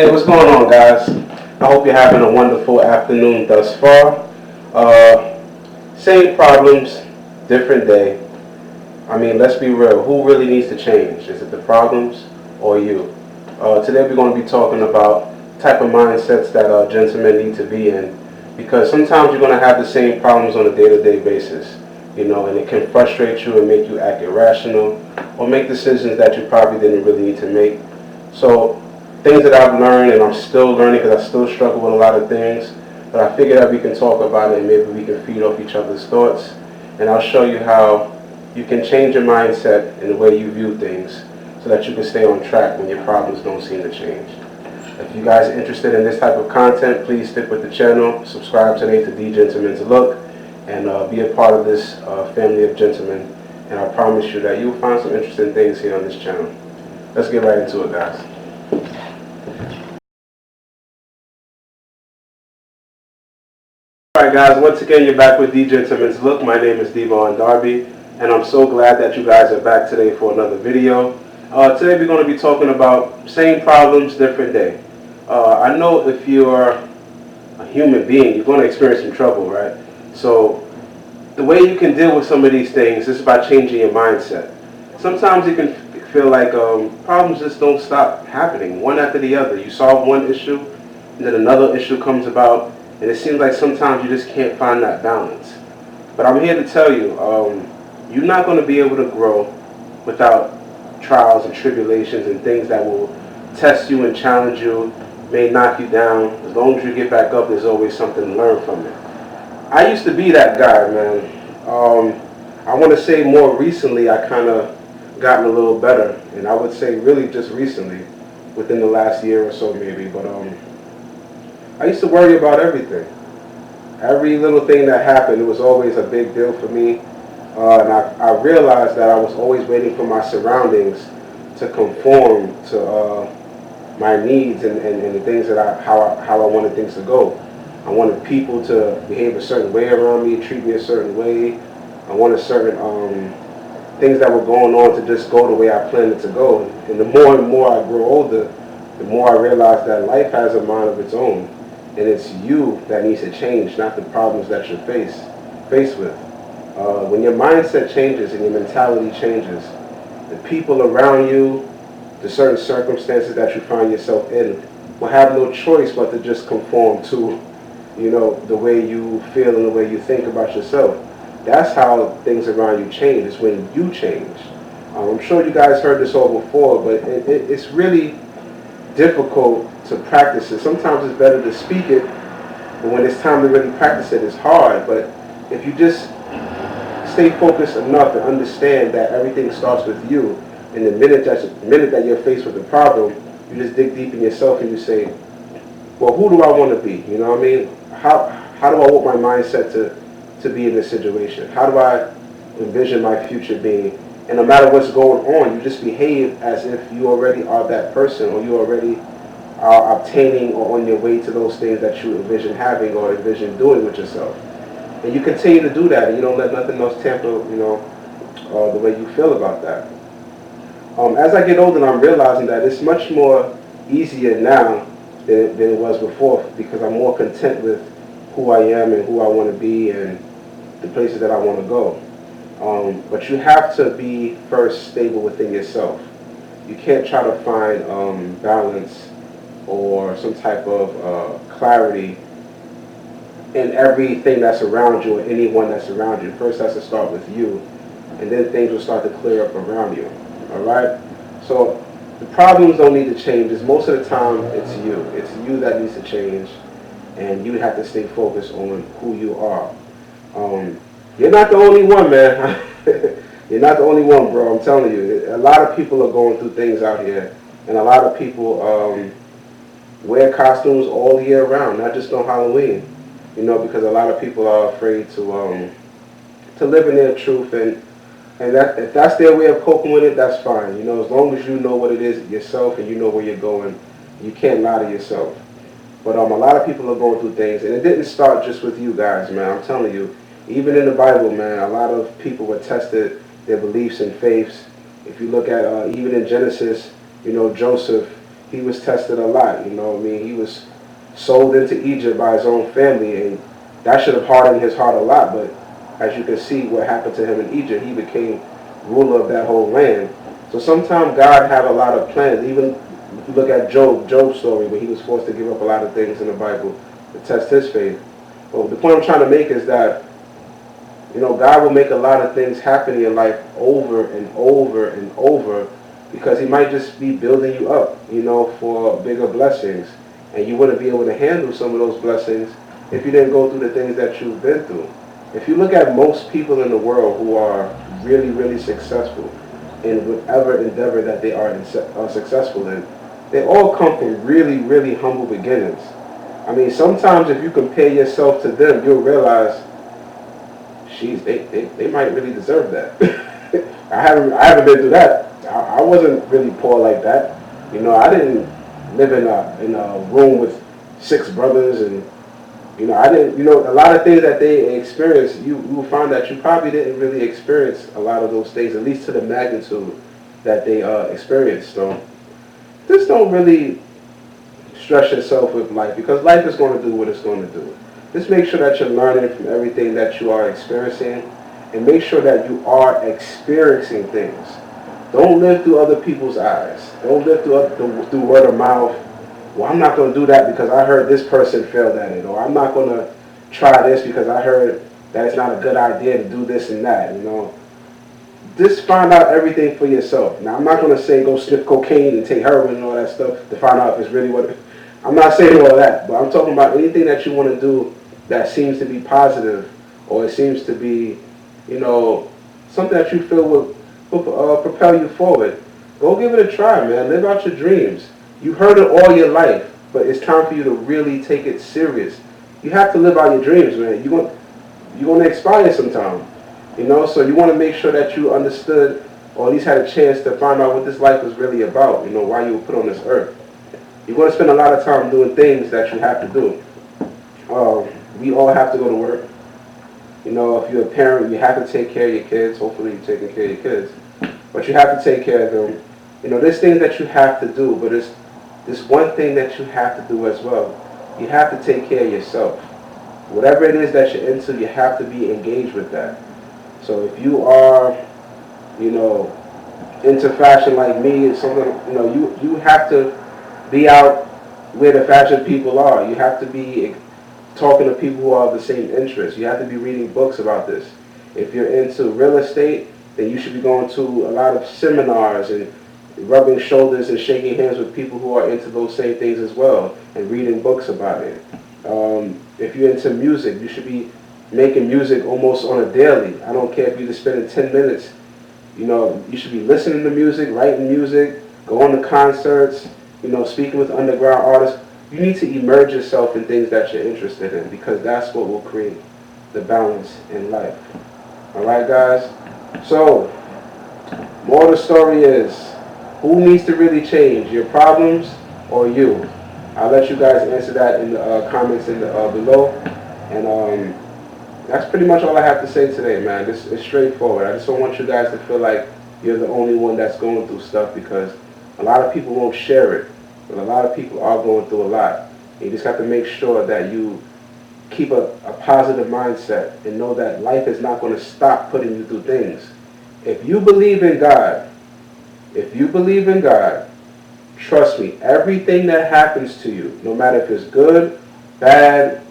Hey, what's going on, guys? I hope you're having a wonderful afternoon thus far. Uh, Same problems, different day. I mean, let's be real. Who really needs to change? Is it the problems or you? Today we're going to be talking about type of mindsets that gentlemen need to be in, because sometimes you're going to have the same problems on a day-to-day basis, and it can frustrate you and make you act irrational or make decisions that you probably didn't really need to make. So things that I've learned, and I'm still learning because I still struggle with a lot of things, but I figured that we can talk about it and maybe we can feed off each other's thoughts, and I'll show you how you can change your mindset and the way you view things so that you can stay on track when your problems don't seem to change. If you guys are interested in this type of content, please stick with the channel, subscribe today to The Gentleman's Look, and be a part of this family of gentlemen, and I promise you that you'll find some interesting things here on this channel. Let's get right into it, guys. Alright guys, once again you're back with The Gentleman's Look. My name is Devon Darby, and I'm so glad that you guys are back today for another video. Today we're going to be talking about same problems, different day. I know if you're a human being, you're going to experience some trouble, right? So the way you can deal with some of these things is by changing your mindset. Sometimes it can feel like problems just don't stop happening, one after the other. You solve one issue, and then another issue comes about, and it seems like sometimes you just can't find that balance. But I'm here to tell you, you're not going to be able to grow without trials and tribulations and things that will test you and challenge you, may knock you down. As long as you get back up, there's always something to learn from it. I used to be that guy, man. I want to say more recently I kind of gotten a little better, and I would say really just recently, within the last year or so maybe, but I used to worry about everything. Every little thing that happened, it was always a big deal for me. And I realized that I was always waiting for my surroundings to conform to my needs and the things that how I wanted things to go. I wanted people to behave a certain way around me, treat me a certain way. I wanted certain things that were going on to just go the way I planned it to go. And the more and more I grow older, the more I realize that life has a mind of its own. And it's you that needs to change, not the problems that you're faced with. When your mindset changes and your mentality changes, the people around you, the certain circumstances that you find yourself in, will have no choice but to just conform to, the way you feel and the way you think about yourself. That's how things around you change. It's when you change. I'm sure you guys heard this all before, but it's really difficult to practice it. Sometimes it's better to speak it, but when it's time to really practice it, it's hard. But if you just stay focused enough and understand that everything starts with you, and the minute that you're faced with a problem, you just dig deep in yourself and you say, well, who do I want to be? You know what I mean? How do I want my mindset to be in this situation? How do I envision my future being? And no matter what's going on, you just behave as if you already are that person, or you already are obtaining or on your way to those things that you envision having or envision doing with yourself. And you continue to do that, and you don't let nothing else tamper, the way you feel about that. As I get older, I'm realizing that it's much more easier now than it was before, because I'm more content with who I am and who I want to be and the places that I want to go. But you have to be first stable within yourself. You can't try to find balance or some type of clarity in everything that's around you or anyone that's around you. First has to start with you, and then things will start to clear up around you. Alright? So the problems don't need to change. Most of the time it's you. It's you that needs to change, and you have to stay focused on who you are. You're not the only one, man. You're not the only one, bro. I'm telling you. A lot of people are going through things out here, and a lot of people wear costumes all year round, not just on Halloween. Because a lot of people are afraid to live in their truth, and that if that's their way of coping with it, that's fine. As long as you know what it is yourself and you know where you're going, you can't lie to yourself. But a lot of people are going through things, and it didn't start just with you guys, man. I'm telling you. Even in the Bible, man, a lot of people were tested, their beliefs and faiths. If you look at even in Genesis, Joseph, he was tested a lot. You know, I mean, he was sold into Egypt by his own family, and that should have hardened his heart a lot. But as you can see, what happened to him in Egypt, he became ruler of that whole land. So sometimes God had a lot of plans. Even if you look at Job's story, where he was forced to give up a lot of things in the Bible to test his faith. But the point I'm trying to make is that, you know, God will make a lot of things happen in your life over and over and over, because he might just be building you up, you know, for bigger blessings. And you wouldn't be able to handle some of those blessings if you didn't go through the things that you've been through. If you look at most people in the world who are really, really successful in whatever endeavor that they are successful in, they all come from really, really humble beginnings. I mean, sometimes if you compare yourself to them, you'll realize, geez, they might really deserve that. I haven't been through that. I wasn't really poor like that. You know, I didn't live in a room with 6 brothers, and you know, I didn't. You know, a lot of things that they experienced, you will find that you probably didn't really experience a lot of those things, at least to the magnitude that they experienced. So just don't really stress yourself with life, because life is going to do what it's going to do. Just make sure that you're learning from everything that you are experiencing, and make sure that you are experiencing things. Don't live through other people's eyes. Don't live through word of mouth. Well, I'm not going to do that because I heard this person failed at it. Or I'm not going to try this because I heard that it's not a good idea to do this and that, you know. Just find out everything for yourself. Now, I'm not going to say go sniff cocaine and take heroin and all that stuff to find out if it's really what... I'm not saying all that, but I'm talking about anything that you want to do that seems to be positive, or it seems to be, you know, something that you feel will propel you forward. Go give it a try, man. Live out your dreams. You've heard it all your life, but it's time for you to really take it serious. You have to live out your dreams, man. You're going to expire sometime, you know. So you want to make sure that you understood, or at least had a chance to find out what this life was really about. You know, why you were put on this earth. You're going to spend a lot of time doing things that you have to do. We all have to go to work. You know, if you're a parent, you have to take care of your kids. Hopefully you're taking care of your kids. But you have to take care of them. You know, there's things that you have to do, but there's one thing that you have to do as well. You have to take care of yourself. Whatever it is that you're into, you have to be engaged with that. So if you are, you know, into fashion like me, or something, you know, you have to be out where the fashion people are. You have to be talking to people who are of the same interests. You have to be reading books about this. If you're into real estate, then you should be going to a lot of seminars and rubbing shoulders and shaking hands with people who are into those same things as well, and reading books about it. If you're into music, you should be making music almost on a daily. I don't care if you're just spending 10 minutes. You know, you should be listening to music, writing music, going to concerts, you know, speaking with underground artists. You need to immerse yourself in things that you're interested in, because that's what will create the balance in life. All right, guys? So, more of the story is, who needs to really change, your problems or you? I'll let you guys answer that in the comments below. And that's pretty much all I have to say today, man. This is straightforward. I just don't want you guys to feel like you're the only one that's going through stuff, because a lot of people won't share it. But a lot of people are going through a lot. You just have to make sure that you keep a positive mindset and know that life is not going to stop putting you through things. If you believe in God, trust me, everything that happens to you, no matter if it's good, bad,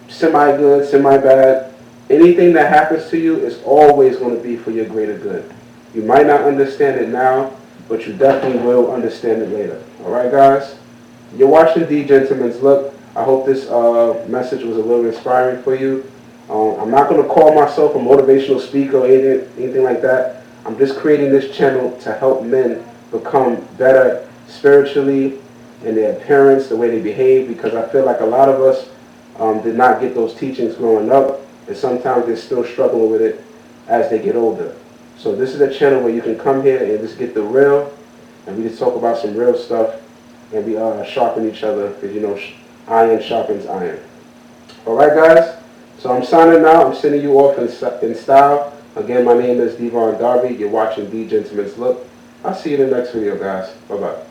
semi-good, semi-bad, anything that happens to you is always going to be for your greater good. You might not understand it now, but you definitely will understand it later. Alright, guys? You're watching The Gentleman's Look. I hope this message was a little inspiring for you. I'm not going to call myself a motivational speaker or anything like that. I'm just creating this channel to help men become better spiritually in their appearance, the way they behave, because I feel like a lot of us did not get those teachings growing up, and sometimes they're still struggling with it as they get older. So this is a channel where you can come here and just get the real, and we just talk about some real stuff, and we sharpen each other, because you know, iron sharpens iron. Alright, guys? So I'm signing out. I'm sending you off in style. Again, my name is Devon Darby. You're watching The Gentleman's Look. I'll see you in the next video, guys. Bye-bye.